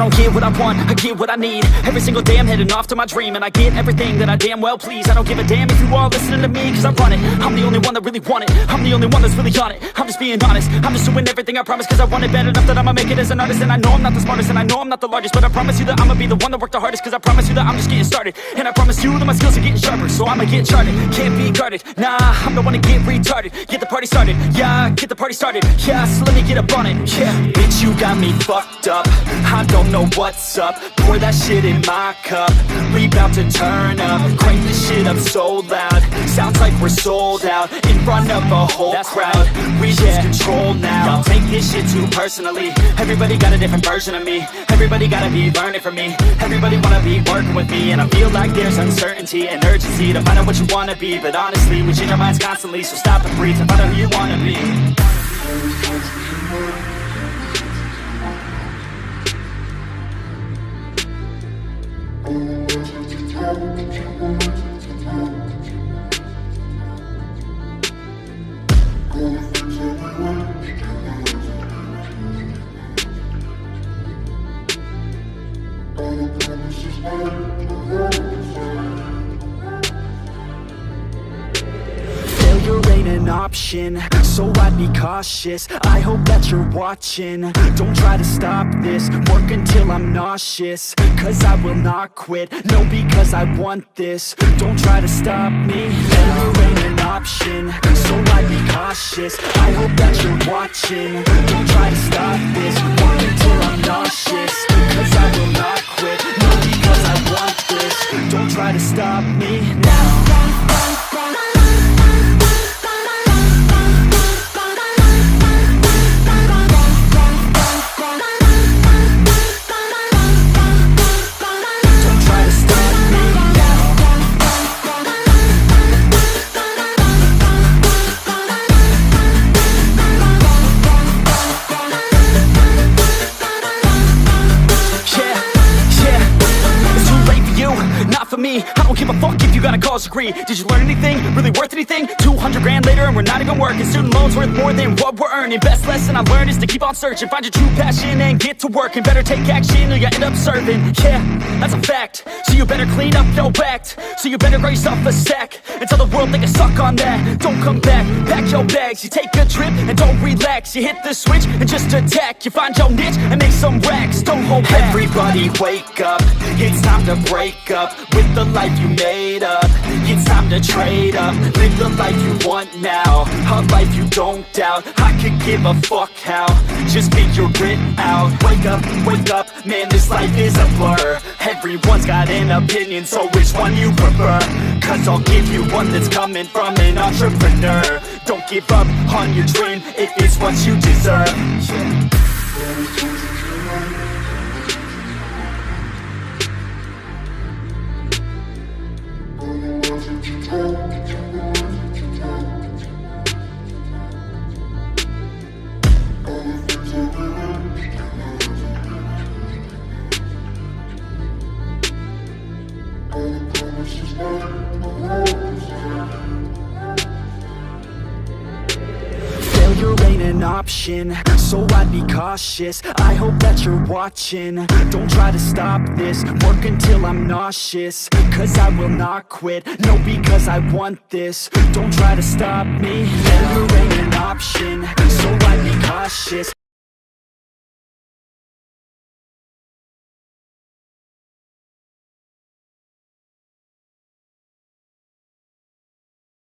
don't get what I want, I get what I need. Every single day I'm heading off to my dream, and I get everything that I damn well please. I don't give a damn if you all listening to me, cause I run it. I'm the only one that really want it, I'm the only one that's really on it. I'm just being honest, I'm just doing everything I promise, cause I want it bad enough that I'ma make it as an artist. And I know I'm not the smartest, and I know I'm not the largest, but I promise you that I'ma be the one that worked the hardest. Cause I promise you that I'm just getting started, and I promise you that my skills are getting sharper. So I'ma get charted, can't be guarded. Nah, I'm the one to get retarded. Get the party started, yeah, get the party started. Yeah, so let me get up on it, yeah. Bitch, you got me fucked up, I don't know what's up. Pour that shit in my cup, we bout to turn up. Crank this shit up so loud, sounds like we're sold out. In front of a whole crowd, we lose control now. Y'all take this shit too personally, everybody got a different version of me. Everybody gotta be learning from me, everybody wanna be working with me. And I feel like there's uncertainty and urgency to find out what you wanna be. But honestly, we change our minds constantly, so stop and breathe and find out who you wanna be. Failure ain't an option, so I'd be cautious. I hope that you're watching, don't try to stop this. Work until I'm nauseous, cause I will not quit. No, because I want this, don't try to stop me. Failure ain't an option, so I'd be cautious. I hope that you're watching, don't try to stop this. Work until I'm nauseous, cause I will not quit. No, because I want this, don't try to stop me now. For me, I don't give a fuck if you got a college degree. Did you learn anything? Really worth anything? 200 grand later and we're not even working. Student loans worth more than what we're earning. Best lesson I learned is to keep on searching. Find your true passion and get to work. And better take action or you end up serving. Yeah, that's a fact. So you better clean up your act. So you better grow yourself a sack and tell the world they can suck on that. Don't come back, pack your bags. You take a trip and don't relax. You hit the switch and just attack. You find your niche and make some racks. Don't hold back. Everybody wake up, it's time to break up with the life you made up. It's time to trade up, live the life you want now, a life you don't doubt. I could give a fuck how, just figure it out. Wake up, man, this life is a blur. Everyone's got an opinion, so which one you prefer? Cause I'll give you one that's coming from an entrepreneur. Don't give up on your dream if it's what you deserve. Failure ain't an option, so I'd be cautious. I hope that you're watching, don't try to stop this. Work until I'm nauseous, cause I will not quit. No, because I want this, don't try to stop me. Failure ain't an option, so I'd be cautious.